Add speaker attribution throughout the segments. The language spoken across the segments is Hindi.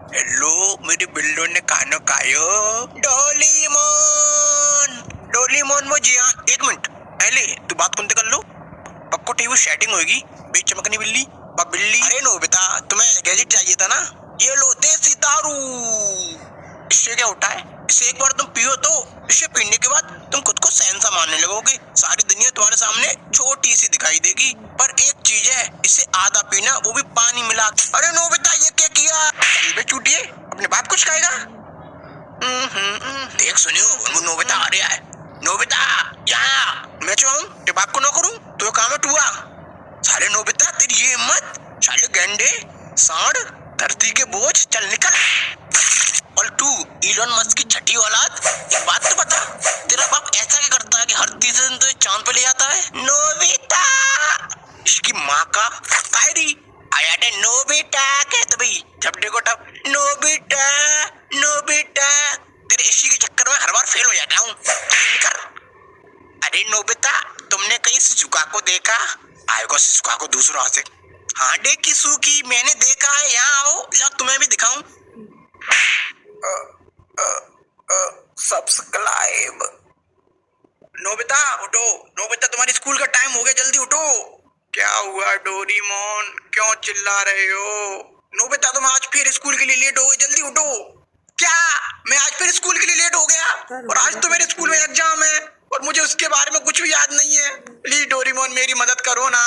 Speaker 1: हेलो मेरे बिल्लो ने खाना खायो। डोलीमोन डोलीमोन वो जी हाँ, एक मिनट पहले तू बात कौन कर लो। पक्को टीवी सेटिंग होगी भाई, चमकनी बिल्ली बिल्ली। अरे नो बेटा, तुम्हें गैजेट चाहिए था ना, ये लो देसी दारू। इससे क्या होता है, इसे एक बार तुम पियो तो इसे पीने के बाद तुम खुद को शहंशाह मानने लगोगे। सारी दुनिया तुम्हारे सामने छोटी सी दिखाई देगी। पर एक चीज है, इसे आधा पीना, वो भी पानी मिला। अरे नो बेटा, ये क्या किया? चल बे चूतिए, अपने बाप कुछ खाएगा। देख सुनियो, वो नोबिता आ रहा है। नोबिता यहाँ मैं चाहूँ तेरे बाप को ना करूँ तो काम है टूआ। साले नोबिता, तेरी ये हिम्मत! साले गंडे सांड, धरती के बोझ, चल निकल। और तू इलोन मस्क की छठी औलाद, एक बात तो बता, तेरा बाप ऐसा क्या करता है कि हर तीसरे दिन तो चांद पे ले जाता है? नोबिता, इसकी माँ का कायरी आया थे। नोबिता कहते भाई, जब देखो तब नोबिता नोबिता। तेरे इसी के चक्कर में हर बार फेल हो जाता हूँ। अरे नोबिता, तुमने कहीं शिजुका को देखा? आएगा शिजुका को दूसरा से। हाँ देखी सुकी, मैंने देखा है। यहाँ आओ, ला तुम्हें भी दिखाऊं। सब्सक्राइब। नोबिता उठो, नोबिता तुम्हारी स्कूल का टाइम हो गया, जल्दी उठो। क्या हुआ डोरीमोन, क्यों चिल्ला रहे हो? नोबिता तुम आज फिर स्कूल के लिए लेट हो गए, जल्दी उठो। क्या मैं आज फिर स्कूल के लिए लेट हो गया? और आज तो मेरे स्कूल में एग्जाम है और मुझे उसके बारे में कुछ भी याद नहीं है। प्लीज डोरीमोन मेरी मदद करो ना,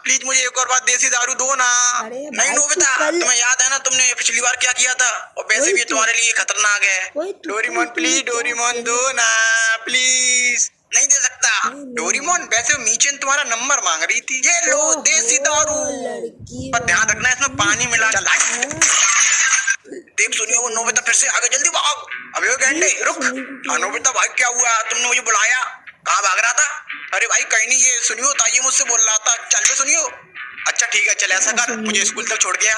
Speaker 1: प्लीज मुझे एक और बार देसी दारू दो ना। नहीं नोबिता, तुम्हें याद है ना तुमने पिछली बार क्या किया था, और वैसे भी तुम्हारे लिए खतरनाक है। डोरीमोन प्लीज, डोरीमोन दो ना प्लीज। नहीं दे सकता डोरीमोन, वैसे मीचेन तुम्हारा नंबर मांग रही थी। ये लो देसी दारू, पर ध्यान रखना इसमें पानी मिला। चल देख सुनियो, वो नोबिता फिर से आगे, जल्दी भाग। अबे वो गैंडे रुक। हाँ नोबिता भाई, क्या हुआ? तुमने मुझे बुलाया, कहाँ भाग रहा था? अरे भाई कहीं नहीं, ये सुनियो ताई मुझसे बोल रहा था। चल बे सुनियो। अच्छा ठीक है, चल ऐसा कर, मुझे स्कूल तक छोड़ गया।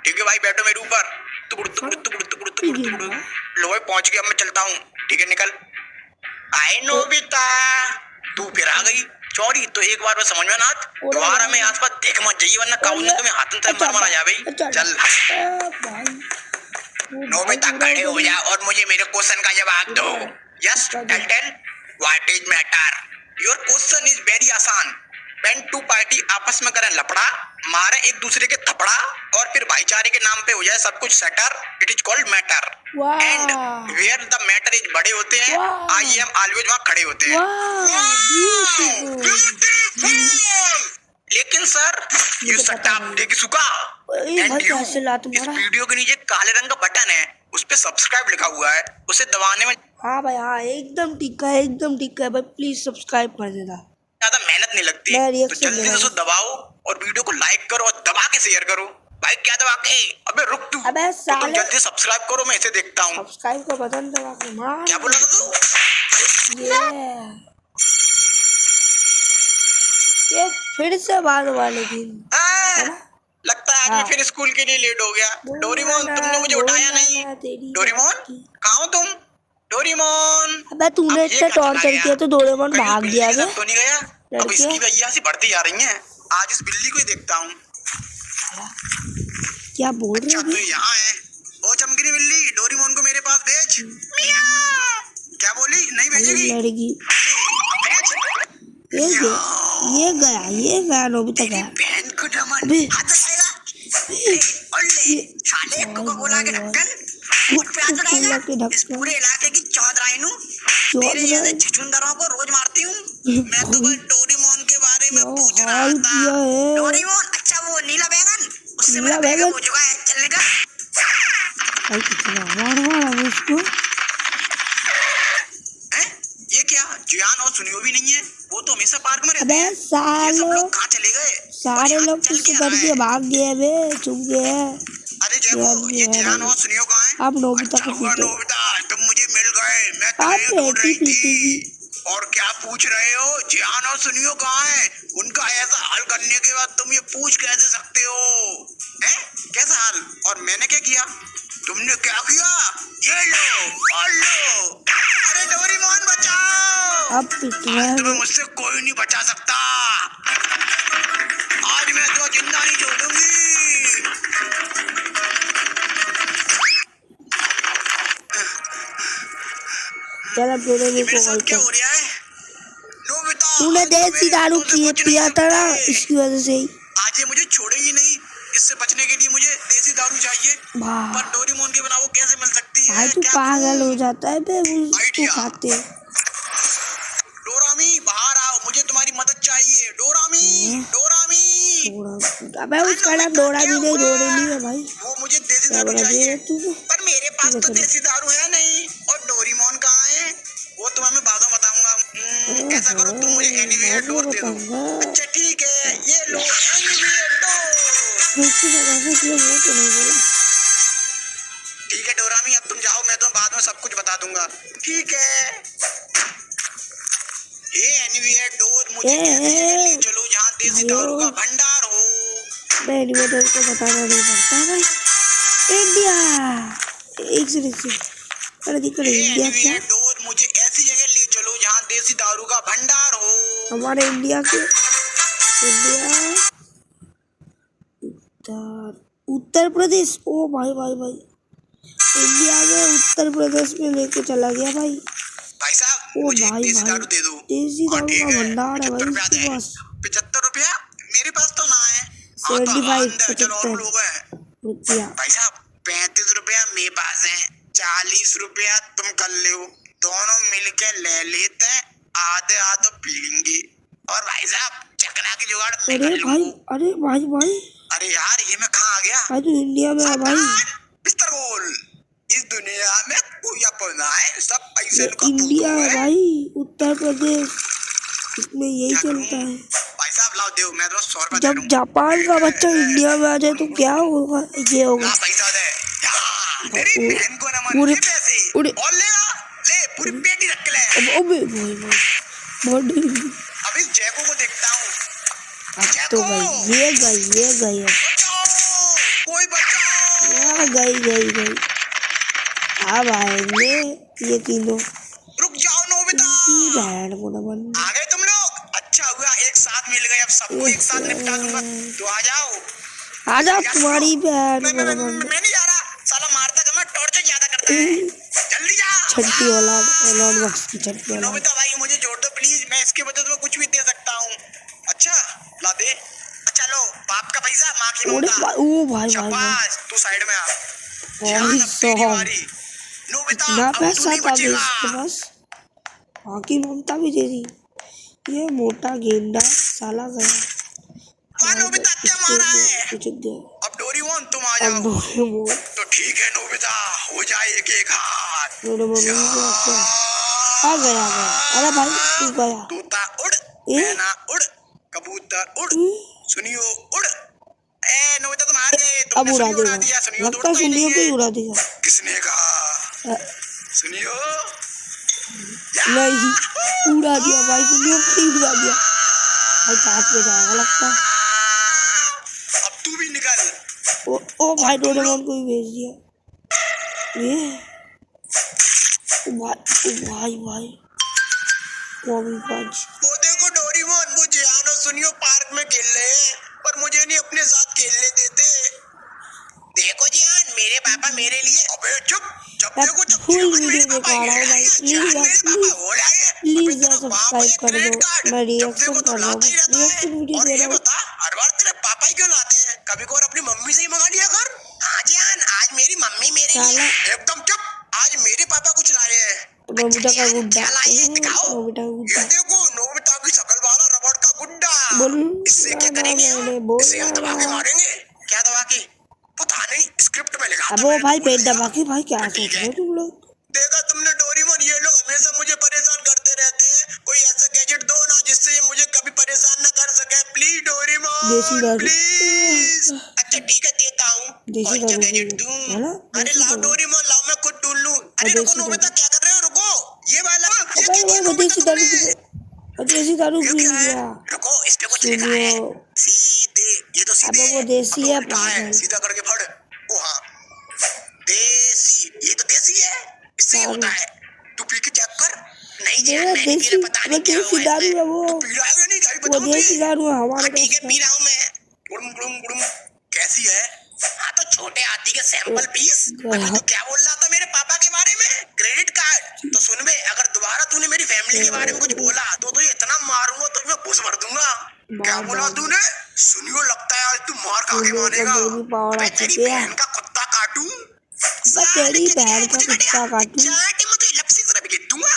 Speaker 1: ठीक है भाई, बैठो मेरे ऊपर। तुकुड़ तुकुड़ तुकुड़ तुकुड़ तुकुड़ तुकुड़। लो भाई पहुंच गया, मैं चलता हूँ। ठीक है निकल। आए नोबिता, तू फिर आ गई। सॉरी, तो एक बार में समझ में ना आत, दोबारा मैं आसपास देख मत जाइए, वरना काउन ने तुम्हें हाथ में मर आ जा भाई। चल नोबिता खड़े हो जा और मुझे मेरे क्वेश्चन का जवाब दो। Yes tell what is matter? Your question is very आसान। व्हेन टू पार्टी आपस में करें लफड़ा, मारे एक दूसरे के थपड़ा, और फिर भाईचारे के नाम पे हो जाए सब कुछ सेटर, it is called matter. And where the matter is बड़े होते हैं, आई एम ऑलवेज वहां खड़े होते हैं। लेकिन सर यू शट अप, देखिए सुका। एंड यू, इस वीडियो के नीचे काले रंग का बटन है, उस पे सब्सक्राइब लिखा हुआ है, उसे दबाने में
Speaker 2: हाँ भाई हाँ, एकदम ठीक है, एकदम ठीक है भाई, प्लीज सब्सक्राइब कर देना।
Speaker 1: ज्यादा मेहनत नहीं लगती, तो जल्दी से दबाओ और वीडियो को लाइक करो और दबा के शेयर करो। भाई क्या दबा के? अबे रुक तू,
Speaker 2: अबे साले,
Speaker 1: तो तुम जल्दी सब्सक्राइब करो, मैं इसे देखता हूँ।
Speaker 2: सब्सक्राइब का बटन दबा के मार।
Speaker 1: क्या बोला था तू?
Speaker 2: ये फिर से बात वाले दिन
Speaker 1: लगता है आज मैं फिर स्कूल के लिए लेट हो गया। डोरीमोन, तुमने मुझे उठाया नहीं। डोरीमोन कहाँ हो तुम? डोरीमोन,
Speaker 2: अबे तूने इतना टॉर्चर किया तो डोरेमोन भाग गया।
Speaker 1: तो नहीं गया, अब इसकी भी अय्यासी बढ़ती जा रही है। आज इस बिल्ली को ही देखता हूँ।
Speaker 2: क्या बोल रहे हो?
Speaker 1: तो यहाँ है। ओ चमकनी बिल्ली, डोरीमोन को मेरे पास भेज। मियाओ। क्या बोली? नहीं भेजेगी?
Speaker 2: लड़की ये गया नोबिता गया।
Speaker 1: बहन को अबे साले कोका-कोला के ढक्कन मुझ पे हाथ लगाएगा। इस पूरे इलाके की चौधराइनू मेरे जैसे छछूंदरों को रोज मारती हूँ। मैं तो बस डोरीमोन के बारे में पूछ रहा था। डोरीमोन, अच्छा वो नीला बैंगन, उससे मेरा बैग हो चुका है, चलने का।
Speaker 2: भाई कितना मार इसको।
Speaker 1: ये क्या? जियान और सुनियो भी नहीं है, वो तो हमेशा पार्क में रहते
Speaker 2: हैं।
Speaker 1: ये सब लोग कहाँ चले गए?
Speaker 2: सारे लोग किसी करके भाग गए बे, चुप गए।
Speaker 1: अरे जेबो, ये जियान और सुनियो कहाँ हैं?
Speaker 2: अब नोबिता को पीटो।
Speaker 1: नोबिता, तुम मुझे मिल गए, मैं तुम्हें ढूंढ रही थी। और क्या पूछ रहे हो? जियान और सुनियो कहाँ हैं? उनका ऐसा हाल करने के बाद तुम ये पूछ कैसे सकते हो? हैं? कैसा हाल? और मैंने क्या किया? तुमने क्या किया? ये लो और लो। अरे डोरीमोन बचाओ!
Speaker 2: अब
Speaker 1: तुम्हें मुझसे कोई नहीं बचा सकता। आज मैं तुम्हें जिंदा नहीं छोड़ूंगी।
Speaker 2: चल अब डोरेमोन
Speaker 1: मेरे
Speaker 2: को कॉल
Speaker 1: साथ क्या
Speaker 2: कर।
Speaker 1: हो रहा है? नोबिता,
Speaker 2: तूने
Speaker 1: आज
Speaker 2: देसी
Speaker 1: मेरे
Speaker 2: दारू
Speaker 1: हाथों से बच नहीं
Speaker 2: पिया था ना,
Speaker 1: सकते।
Speaker 2: इसकी वजह से ही।
Speaker 1: आज ये मुझे छोड़ेगी नहीं। इससे बचने के लिए मुझे देसी दारू चाहिए,
Speaker 2: वाह
Speaker 1: पर डोरेमोन के बिना वो कैसे मिल सकती
Speaker 2: भाई,
Speaker 1: है?
Speaker 2: तू
Speaker 1: क्या
Speaker 2: पागल हो
Speaker 1: करूं?
Speaker 2: जाता है बे उसको
Speaker 1: आइडिया।
Speaker 2: खाते।
Speaker 1: डोरामी बाहर आओ, मुझे तुम्हारी मदद चाहिए। डोरामी, डोरामी।
Speaker 2: अबे उसका नाम
Speaker 1: नोबिता, क्या
Speaker 2: डोरामी नहीं,
Speaker 1: हुआ?
Speaker 2: डोरेमी है भाई।
Speaker 1: वो मुझे देसी
Speaker 2: क्या
Speaker 1: दारू
Speaker 2: बना
Speaker 1: चाहिए,
Speaker 2: दिया तूने?
Speaker 1: पर मेरे
Speaker 2: ठीक
Speaker 1: पास
Speaker 2: है
Speaker 1: तो
Speaker 2: चलो।
Speaker 1: देसी दारू है नहीं। और डोरेमोन कहाँ है? वो तुम्हें मैं बाद में बताऊंगा। ऐसा करो, तुम मुझे एनीवेयर
Speaker 2: बाद में
Speaker 1: डोर दे दो।
Speaker 2: बताऊंगा।
Speaker 1: अच्छा ठीक है, ये लो एनीवेयर डोर।
Speaker 2: उसके साथ ऐसा किया वो तो नहीं बोला।
Speaker 1: ठीक है डोरामी, अब तुम जाओ, मैं तो बाद में सब कुछ बता दूंगा। ठीक है। ये एनीवेयर डोर मुझे ऐसी जगह ले चलो जहाँ देसी दारू का भंडार हो।
Speaker 2: मैं एनिमेटर को बताना नहीं पड़ता भाई। इंडिया एक से अरे दिख रहा
Speaker 1: ये
Speaker 2: इंडिया क्या?
Speaker 1: एनीवेयर डोर मुझे ऐसी जगह ले चलो जहाँ देसी दारू का भंडार हो।
Speaker 2: हमारे इंडिया के इंडिया उत्तर प्रदेश। ओ भाई भाई भाई, इंडिया में उत्तर प्रदेश में लेके चला गया भाई।
Speaker 1: भाई साहब,
Speaker 2: ओ
Speaker 1: मुझे
Speaker 2: भाई
Speaker 1: देसी
Speaker 2: भाई,
Speaker 1: दारू दे दो।
Speaker 2: देसी
Speaker 1: हाँ
Speaker 2: दारू
Speaker 1: ठीक
Speaker 2: का
Speaker 1: है,
Speaker 2: भंडार है भाई
Speaker 1: 75 रुपया
Speaker 2: उसके
Speaker 1: दे।
Speaker 2: पास।
Speaker 1: 75 रुपया? मेरे पास तो ना है। हाँ तो
Speaker 2: 75
Speaker 1: अंदर चलो और लोग हैं।
Speaker 2: रुपया।
Speaker 1: भाई साहब, 35 रुपया मेरे पास है, 40 रुपया तुम कर लो। दोनों मिलके ले लेते हैं, आधे आधे पी लेंगे। और भाई साहब, चकना की जुगाड़ मैं
Speaker 2: अरे
Speaker 1: कर
Speaker 2: भाई,
Speaker 1: लूंगा।
Speaker 2: अरे भाई भाई
Speaker 1: अरे यार, ये मैं कहाँ आ गया?
Speaker 2: भाई, तू इंडिया में है भाई।
Speaker 1: सावधान, बिस्तर बोल। इस दुनिया में कोई अपना है, सब पैसे
Speaker 2: ये
Speaker 1: का
Speaker 2: इंडिया
Speaker 1: भूतू
Speaker 2: है
Speaker 1: है।
Speaker 2: भाई, उत्तर प्रदेश, इसमें यही
Speaker 1: क्या करूं?
Speaker 2: चलता है।
Speaker 1: भाई साहब लाओ, दो, मैं तुम्हें 100 रुपया दे
Speaker 2: जब
Speaker 1: दूंगा।
Speaker 2: जापान का बच्चा इंडिया में आ जाए तो क्या होगा? ये होगा।
Speaker 1: ला पैसा दे। हाँ, तेरी
Speaker 2: ओ-
Speaker 1: बहन को नमन,
Speaker 2: पूरे
Speaker 1: ये पैसे
Speaker 2: पूरे
Speaker 1: और लेगा। ले, पूरी पेटी रख ले।
Speaker 2: अबे भाई भाई बॉडी।
Speaker 1: अब इस जैको को देखता हूँ।
Speaker 2: अब तो भाई ये गई है।
Speaker 1: बचाओ, कोई बचाओ।
Speaker 2: यहाँ गई। अब आएंगे ये तीनों।
Speaker 1: रुक जाओ नोबिता।
Speaker 2: इनकी बहन को नमन।
Speaker 1: आ गए तुम लोग? अच्छा हुआ एक साथ मिल गए, अब सबको एक साथ निपटा दूंगा। तो आ जाओ।
Speaker 2: आजा तुम्हारी बहन को
Speaker 1: मैं
Speaker 2: नमन।
Speaker 1: नहीं जा रहा। साला मारता कम है, टॉर्चर ज्यादा करता है। जल्दी जा।
Speaker 2: छठी वाला एलॉन मस्क की छठी वाला।
Speaker 1: नोबिता भाई, मुझे जोड़ दो प्लीज, मैं इसके बदले तुम्हें कुछ भी दे सकता हूँ। अच्छा ला दे। अच्छा लो, बाप का पैसा, माँ की ममता।
Speaker 2: ओ भाई भाई।
Speaker 1: शाबाश, तू साइड में आ।
Speaker 2: भाई
Speaker 1: ध्यान, अब तेरी
Speaker 2: साहब,
Speaker 1: बारी। नोबिता,
Speaker 2: इतना
Speaker 1: अब तू
Speaker 2: पैसा
Speaker 1: नहीं
Speaker 2: था
Speaker 1: बचेगा।
Speaker 2: इसके पास। बाकी ममता भी दे दी। ये मोटा गेंडा साला गया।
Speaker 1: वाह नोबिता, क्या मारा है?
Speaker 2: कुछ गया।
Speaker 1: अब डोरेमोन तुम आ
Speaker 2: अब
Speaker 1: जाओ।
Speaker 2: डोरेमोन
Speaker 1: तो ठीक है नोबिता, हो जाए एक एक हाथ।
Speaker 2: डोरेमोन आ गया। अरे भाई तू गया।
Speaker 1: तोता उड़,
Speaker 2: ए?
Speaker 1: मैना उड़, कबूतर उड़, सुनियो उड़। ए नोबिता, तुम हार गए।
Speaker 2: अब
Speaker 1: तुमने
Speaker 2: उड़ा
Speaker 1: सुनियो उड़ा
Speaker 2: देगा,
Speaker 1: दिया। सुनियो तो
Speaker 2: लगता
Speaker 1: उड़ता ही
Speaker 2: सुनियो
Speaker 1: नहीं
Speaker 2: को ही
Speaker 1: है।
Speaker 2: उड़ा देगा।
Speaker 1: किसने कहा? सुनियो
Speaker 2: नहीं, उड़ा दिया भाई, सुनियो को ही उड़ा दिया भाई। चाट पे जाएगा लगता है।
Speaker 1: अब तू भी निकल।
Speaker 2: ओ भाई, डोरेमोन को ही भेज दिया ये। ओ भाई कॉमी पंच।
Speaker 1: वो देखो डोरेमोन, वो जियान और सुनियो पार्क में खेल रहे हैं, पर मुझे नहीं अपने साथ खेलने देते। देखो जियान, मेरे पापा मेरे लिए। अबे चुप, जब देखो जब
Speaker 2: फुल
Speaker 1: जियान मेरे
Speaker 2: वीडियो
Speaker 1: पापा
Speaker 2: दिखा रहा
Speaker 1: ये
Speaker 2: हूँ भाई।
Speaker 1: लाए,
Speaker 2: प्लीज
Speaker 1: जियान
Speaker 2: यार,
Speaker 1: मेरे पापा वो लाए।
Speaker 2: प्लीज यार सब्सक्राइब कर दो। मैं
Speaker 1: जब
Speaker 2: रिएक्शन
Speaker 1: देखो तो
Speaker 2: कर रहा हूँ,
Speaker 1: लाता ही रहता है।
Speaker 2: रिएक्शन वीडियो
Speaker 1: और
Speaker 2: दे
Speaker 1: ये
Speaker 2: रहा हूँ।
Speaker 1: बता, हर बार तेरे पापा ही क्यों लाते हैं? कभी को अपनी मम्मी से ही मंगा लिया कर। हाँ जियान, आज मेरी मम्मी मेरे लिए। एकदम चुप, आज मेरे पापा कुछ लाए हैं।
Speaker 2: नोबिता का गुड्डा।
Speaker 1: क्या लाए हैं दिखाओ।
Speaker 2: नोबिता का
Speaker 1: ये
Speaker 2: गुड्डा
Speaker 1: देखो, नोबिता की शकल वाला रबड़ का गुड्डा।
Speaker 2: बोल।
Speaker 1: इससे क्या करेंगे हम? इसे हम दबा के मारेंगे। क्या दबा के? पता नहीं, स्क्रिप्ट में लिखा था।
Speaker 2: अब वो
Speaker 1: मैंने
Speaker 2: भाई
Speaker 1: भूल
Speaker 2: पेट
Speaker 1: गया।
Speaker 2: दबा के भाई क्या
Speaker 1: तो
Speaker 2: सोच
Speaker 1: ठीक
Speaker 2: रहे
Speaker 1: है।
Speaker 2: हो तुम लोग?
Speaker 1: देखा तुमने डोरेमोन, ये लोग हमेशा मुझे परेशान करते रहते हैं। कोई ऐसा गैजेट दो ना जिससे ये मुझे कभी परेशान न कर सके। प्लीज
Speaker 2: देसी
Speaker 1: डोरेमोन,
Speaker 2: दारू।
Speaker 1: प्लीज। अच्छा ठीक है, देता हूँ।
Speaker 2: देसी
Speaker 1: कौन सा
Speaker 2: दारू
Speaker 1: गैजेट
Speaker 2: है
Speaker 1: दूं?
Speaker 2: ना?
Speaker 1: अरे
Speaker 2: देसी
Speaker 1: लाओ
Speaker 2: दारू।
Speaker 1: डोरेमोन, लाओ, मैं खुद ढूंढ लूं। अरे रुको
Speaker 2: देसी
Speaker 1: नोबिता,
Speaker 2: दारू।
Speaker 1: क्या कर रहे हो? रुको, ये वाला, ये
Speaker 2: अबे
Speaker 1: क्या किया
Speaker 2: वो
Speaker 1: नोबिता
Speaker 2: देसी दारू
Speaker 1: तुमने?
Speaker 2: देसी दारू
Speaker 1: ये
Speaker 2: पी
Speaker 1: क्या है?
Speaker 2: लिया।
Speaker 1: रुको, इस पे कुछ लिखा है।
Speaker 2: सुनियो।
Speaker 1: सीधे, ये तो सीधे
Speaker 2: अबे वो
Speaker 1: है।
Speaker 2: देसी
Speaker 1: अब तो
Speaker 2: है
Speaker 1: उल्टा है,
Speaker 2: पागल।
Speaker 1: सीधा करके फड़। ओ हाँ, देसी, ये तो देसी है। इससे ये होता है। तू पी के चेक कर। नहीं जी, मैं नहीं पी रहा, पता नहीं क्या हुआ
Speaker 2: दारू है वो।
Speaker 1: इसमें। तू पी रहा है या नहीं? क्या
Speaker 2: वो
Speaker 1: बताओ
Speaker 2: देसी दारू है हमारे
Speaker 1: ठीक
Speaker 2: देश
Speaker 1: है, पी रहा हूँ मैं। गुड़ुम गुड़ुम गुड़ुम। कैसी है? हाँ तो छोटे हाथी के सैंपल पीस। मैं तो क्या बोल रहा था मेरे पापा के बारे में? Credit card. तो सुन बे, अगर फैमिली के बारे में कुछ बोला तो ये इतना मारूंगा तो मैं घुस भर दूंगा। क्या बोला तूने? सुनियो, लगता है आज तू मार खा के मानेगा। अबे तेरी बहन का कुत्ता काटूं?
Speaker 2: तेरी बहन का कुत्ता काटूं?
Speaker 1: चाटे में तो ये लपसी से भी दूंगा।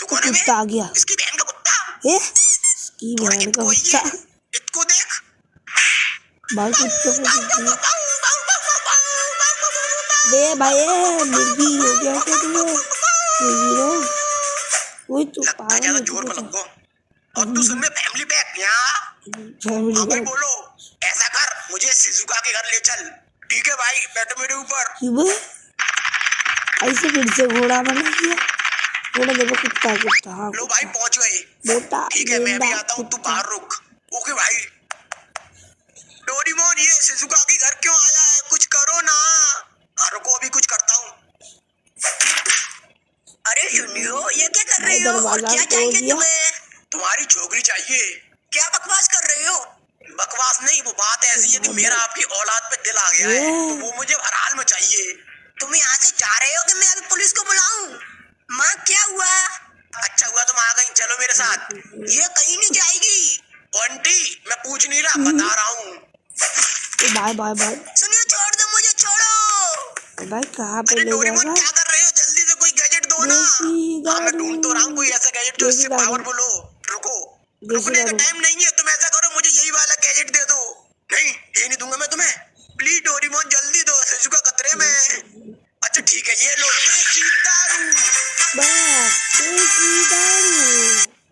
Speaker 1: तू कौन है?
Speaker 2: कुत्ता आ गया।
Speaker 1: इसकी बहन का कुत्ता।
Speaker 2: इसकी बहन का कुत्ता।
Speaker 1: इसको देख
Speaker 2: भाई, कुत्ते को दे भाई, मिर्गी हो गया क्या तुम्हें? वही तो
Speaker 1: लगता है ज्यादा जोर पर लगो। और तू सुन में फैमिली पैक यहाँ भाई बोलो, ऐसा कर मुझे शिजुका के घर ले चल। ठीक है भाई, बैठो मेरे ऊपर।
Speaker 2: ऐसे फिर से घोड़ा बना दिया। घोड़ा देखो, कुत्ता कुत्ता। हाँ
Speaker 1: लो भाई, पहुंच गए।
Speaker 2: मोटा
Speaker 1: ठीक है, मैं भी आता हूँ, तू बाहर रुक। ओके भाई। डोरेमोन, ये शिजुका के घर क्यों आया है? कुछ करो ना। रुको, अभी कुछ करता हूँ। अरे सुनियो, ये क्या कर रहे हो? और क्या चाहिए तुम्हें? तुम्हारी छोकरी चाहिए। क्या बकवास कर रहे हो? बकवास नहीं, वो बात ऐसी है कि मेरा आपकी औलाद पे दिल आ गया है, तो वो मुझे हर हाल में चाहिए। तुम यहाँ से जा रहे हो कि मैं अभी पुलिस को बुलाऊं? माँ, क्या हुआ? अच्छा हुआ तुम आ गई, चलो मेरे साथ। ये कहीं नहीं जाएगी। आंटी, मैं पूछ नहीं रहा, बता रहा हूँ।
Speaker 2: Bye bye bye.
Speaker 1: सुनियो, छोड़ दो मुझे, छोड़ो।
Speaker 2: भाई कहाँ पे ले
Speaker 1: डोरेमोन, क्या कर रहे हो? जल्दी से कोई गैजेट दो ना। हाँ, मैं ढूंढ तो रहा हूँ कोई ऐसा गैजेट जो इससे पावरफुल हो। रुको, रुकने का टाइम नहीं है। तुम ऐसा करो, मुझे यही वाला गैजेट दे दो। नहीं, ये नहीं दूंगा मैं तुम्हें। प्लीज डोरेमोन, जल्दी दो, शिजुका खतरे में। अच्छा ठीक है, ये लो देसी दारू।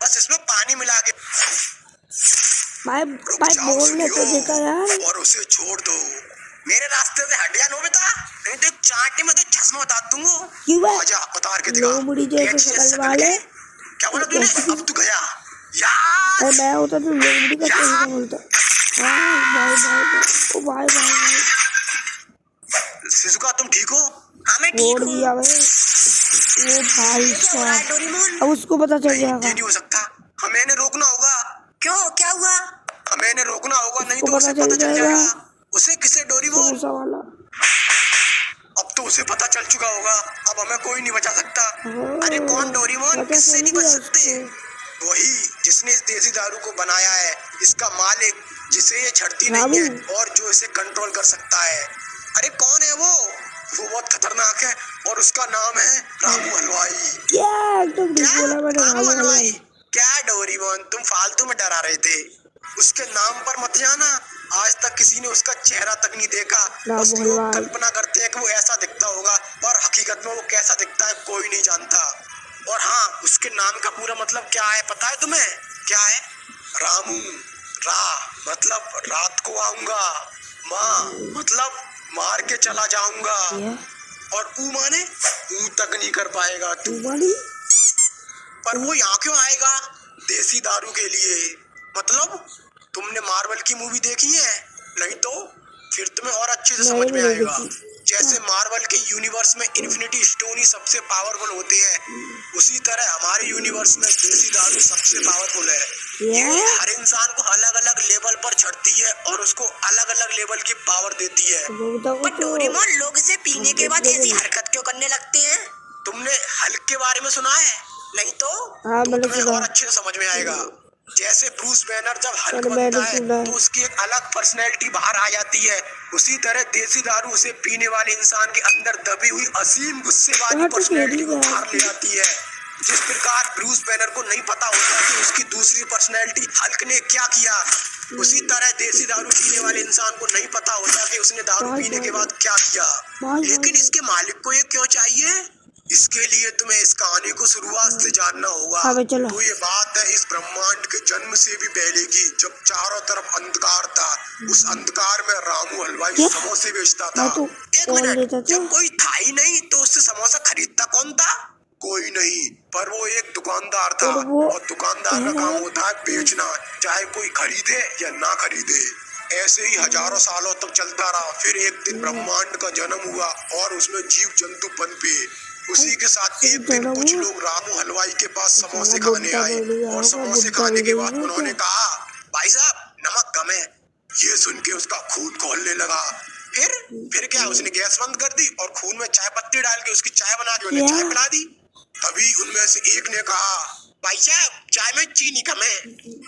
Speaker 1: बस इसमें पानी मिला के
Speaker 2: भाई बोलने तो देता यार।
Speaker 1: और उसे छोड़ दो। मेरे रास्ते से हट जा नोबिता, नहीं तो चाटे में तो चश्मा उतार दूंगा। आजा, उतार के दिखा।
Speaker 2: लोमड़ी जैसे शकल वाले।
Speaker 1: क्या बोला तूने? अब तू गया यार।
Speaker 2: मैं होता तो लोमड़ी का कैसे बोलता। भाई
Speaker 1: शिजुका, तुम ठीक हो? हाँ, मैं ठीक हूँ।
Speaker 2: दिया वो भाई साहब, अब उसको पता चल जाएगा।
Speaker 1: ये नहीं हो सकता, हमें इन्हें रोकना होगा। क्यों, क्या हुआ? हमें इन्हें रोकना होगा, नहीं तो उसे पता चल जाएगा। उसे किसे? डोरेमोन
Speaker 2: वाला।
Speaker 1: अब तो उसे पता चल चुका होगा, अब हमें कोई नहीं बचा सकता। अरे कौन? डोरेमोन, किससे नहीं बच सकते? वही जिसने इस देसी दारू को बनाया है, इसका मालिक, जिसे ये छड़ती नहीं है और जो इसे कंट्रोल कर सकता है। अरे कौन है वो? वो बहुत खतरनाक है और उसका नाम है रामू हलवाई। रामू हलवाई? क्या डोरेमोन, तुम फालतू में डरा रहे थे। उसके नाम पर मत जाना। आज तक किसी ने उसका चेहरा तक नहीं देखा। बस लोग कल्पना करते हैं कि वो ऐसा दिखता होगा, पर हकीकत में वो कैसा दिखता है कोई नहीं जानता। और हाँ, उसके नाम का पूरा मतलब क्या है पता है तुम्हें? क्या है? रामू। रा मतलब रात को आऊंगा, माँ मतलब मार के चला जाऊंगा, और ऊ माने ऊ तक नहीं कर पाएगा तू। पर वो यहाँ क्यों आएगा? देसी दारू के लिए। मतलब तुमने मार्वल की मूवी देखी है? नहीं तो फिर तुम्हें और अच्छे से समझ में आएगा। जैसे मार्वल के यूनिवर्स में इन्फिनिटी स्टोन ही सबसे पावरफुल होते हैं, उसी तरह हमारे यूनिवर्स में देसी दारू सबसे पावरफुल है। ये हर इंसान को अलग अलग लेवल पर चढ़ती है और उसको अलग अलग लेवल की पावर देती है। पर डोरेमोन, लोग इसे पीने के बाद ऐसी हरकत क्यों करने लगते हैं? तुमने हल्क के बारे में सुना है? नहीं तो तुम्हें और अच्छे से समझ में आएगा। जैसे ब्रूस बैनर जब हल्क बनता है तो उसकी एक अलग पर्सनैलिटी बाहर आ जाती है, उसी तरह देसी दारू उसे पीने वाले इंसान के अंदर दबी हुई असीम गुस्से वाली पर्सनैलिटी को बाहर ले आती है। जिस प्रकार ब्रूस बैनर को नहीं पता होता कि उसकी दूसरी पर्सनैलिटी हल्क ने क्या किया, उसी तरह देसी दारू पीने वाले इंसान को नहीं पता होता कि उसने दारू पीने के बाद क्या किया। लेकिन इसके मालिक को ये क्यों चाहिए? इसके लिए तुम्हें इस कहानी को शुरुआत से जानना होगा। तो ये बात है इस ब्रह्मांड के जन्म से भी पहले की, जब चारों तरफ अंधकार था। उस अंधकार में रामू हलवाई समोसे बेचता था। एक मिनट, जब कोई था ही नहीं तो उससे समोसा खरीदता कौन था? कोई नहीं, पर वो एक दुकानदार था, और दुकानदार का काम होता है बेचना, चाहे कोई खरीदे या ना खरीदे। ऐसे ही हजारों सालों तक चलता रहा। फिर एक दिन ब्रह्मांड का जन्म हुआ और उसमें जीव जंतु पनपे। उसी के साथ एक दिन कुछ लोग रामू हलवाई के पास समोसे खाने आए, और समोसे खाने के बाद उन्होंने कहा, भाई साहब नमक कम है। ये सुन के उसका खून खौलने लगा। फिर क्या, उसने गैस बंद कर दी और खून में चाय पत्ती डाल के उसकी चाय बना के उन्हें चाय पिला दी। तभी उनमें से एक ने कहा, भाई साहब चाय में चीनी कम है।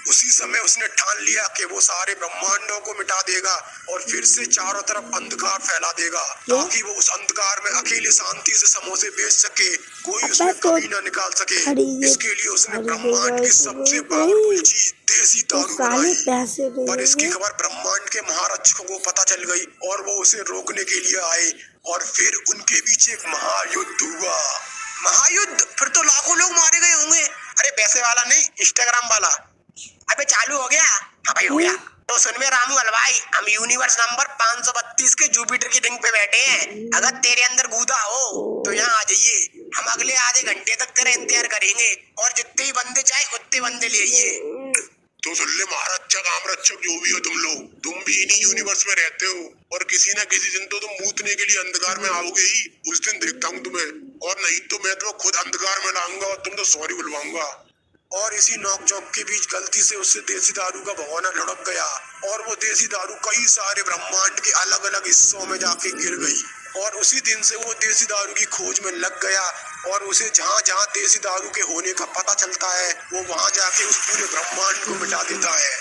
Speaker 1: उसी समय उसने ठान लिया कि वो सारे ब्रह्मांडों को मिटा देगा और फिर से चारों तरफ अंधकार फैला देगा, ताकि वो उस अंधकार में अकेले शांति से समोसे बेच सके, कोई उसमें कमी न निकाल सके। इसके लिए उसने ब्रह्मांड की सबसे पावरफुल चीज देसी दारू बनाई। पर इसकी खबर ब्रह्मांड के महारक्षकों को पता चल गई और वो उसे रोकने के लिए आए और फिर उनके बीच एक महायुद्ध हुआ। महायुद्ध? फिर तो लाखों लोग मारे गए होंगे। अरे पैसे वाला नहीं, इंस्टाग्राम वाला। अबे चालू हो गया? हाँ भाई हो गया। तो सुन में रामू हलवाई, हम यूनिवर्स नंबर 532 के जुपिटर की रिंग पे बैठे हैं। अगर तेरे अंदर गूदा हो तो यहाँ आ जाइए, हम अगले आधे घंटे तक तेरा इंतजार करेंगे और जितने ही बंदे चाहे उतने बंदे ले आइए। तो सुन ले महारक्षक आमरक्षक जो भी हो तुम भी इन्हीं यूनिवर्स में रहते हो और किसी न किसी दिन तो तुम मूतने के लिए अंधकार में आओगे ही। उस दिन देखता हूँ तुम्हें, और नहीं तो मैं तो खुद अंधकार में लाऊंगा और तुम तो सॉरी बुलवाऊंगा। और इसी नोक झोंक के बीच गलती से उससे देसी दारू का भगोना लुढ़क गया और वो देसी दारू कई सारे ब्रह्मांड के अलग अलग हिस्सों में जाके गिर गई। और उसी दिन से वो देसी दारू की खोज में लग गया और उसे जहाँ जहाँ देसी दारू के होने का पता चलता है वो वहाँ जाके उस पूरे ब्रह्मांड को मिटा देता है।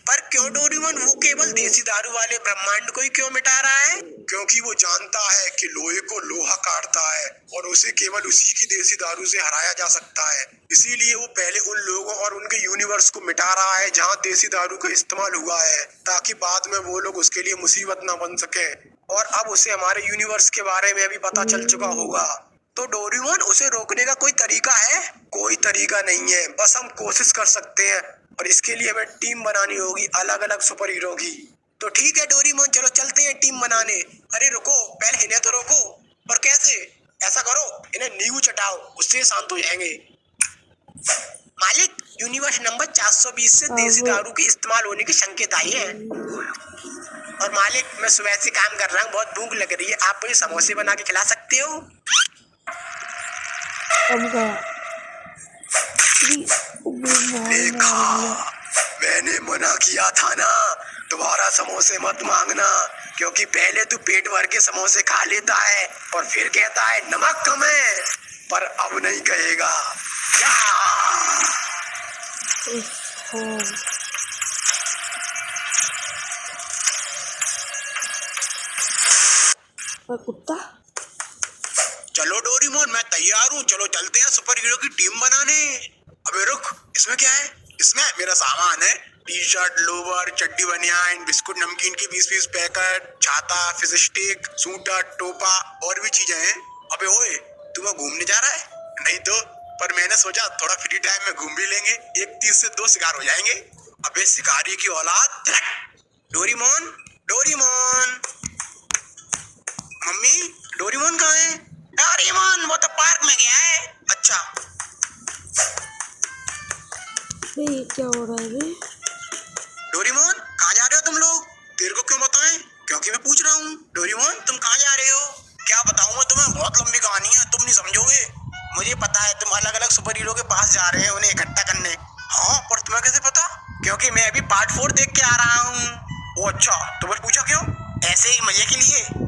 Speaker 1: पर क्यों डोरेमोन वो केवल देसी दारू वाले ब्रह्मांड को ही क्यों मिटा रहा है? क्योंकि वो जानता है कि लोहे को लोहा काटता है और उसे केवल उसी की देसी दारू से हराया जा सकता है। इसीलिए वो पहले उन लोगों और उनके यूनिवर्स को मिटा रहा है जहाँ देसी दारू का इस्तेमाल हुआ है, ताकि बाद में वो लोग उसके लिए मुसीबत ना बन सके। और अब उसे हमारे यूनिवर्स के बारे में भी पता चल चुका होगा। तो डोरेमोन उसे रोकने का कोई तरीका है? कोई तरीका नहीं है, बस हम कोशिश कर सकते हैं और इसके लिए हमें टीम बनानी होगी अलग अलग सुपर हीरो की। तो ठीक है डोरेमोन, चलो चलते हैं टीम बनाने। अरे रुको, पहले इन्हें तो रोको। पर कैसे? ऐसा करो, इन्हें नींबू चटाओ, उससे शांत हो जाएंगे। मालिक, यूनिवर्स नंबर 420 से देसी दारू के इस्तेमाल होने के संकेत आए हैं। और मालिक, मैं सुबह से काम कर रहा हूँ, बहुत भूख लग रही है, आप मुझे समोसे बना के खिला सकते हो? देखा, मैंने मना किया था ना, दोबारा समोसे मत मांगना, क्योंकि पहले तू पेट भर के समोसे खा लेता है और फिर कहता है नमक कम है, पर अब नहीं कहेगा।
Speaker 2: कुत्ता,
Speaker 1: चलो डोरेमोन, मैं तैयार हूँ, चलो चलते हैं सुपर हीरो की टीम बनाने। अबे रुक, इसमें क्या है? इसमें मेरा सामान है, टी शर्ट, लोवर, चड्डी, बनियान, बिस्कुट, नमकीन की 20-20 पैकेट, छाता, फिश स्टिक, सूटर, टोपा और भी चीजें हैं। अबे ओए, तू वहाँ घूमने जा रहा है? नहीं तो, पर मैंने सोचा थोड़ा फ्री टाइम में घूम भी लेंगे, एक तीर से 2 शिकार हो जाएंगे। अबे शिकारी की औलाद, डोरेमोन, डोरेमोन, मम्मी, डोरेमोन कहाँ है? डोरेमोन वो तो पार्क में गया है। अच्छा,
Speaker 2: ये क्या हो रहा है बे?
Speaker 1: डोरेमोन कहाँ जा रहे हो तुम लोग? तेरे को क्यों बताएं? क्योंकि मैं पूछ रहा हूँ। डोरेमोन तुम कहाँ जा रहे हो? क्या बताऊँ मैं तुम्हें, बहुत लंबी कहानी है, तुम नहीं समझोगे। मुझे पता है तुम अलग अलग सुपर हीरो के पास जा रहे हो उन्हें इकट्ठा करने। हाँ, पर तुम्हें कैसे पता? क्योंकि मैं अभी पार्ट 4 देख के आ रहा हूँ। ओ अच्छा, तो बस पूछा क्यों? ऐसे ही मजे के लिए।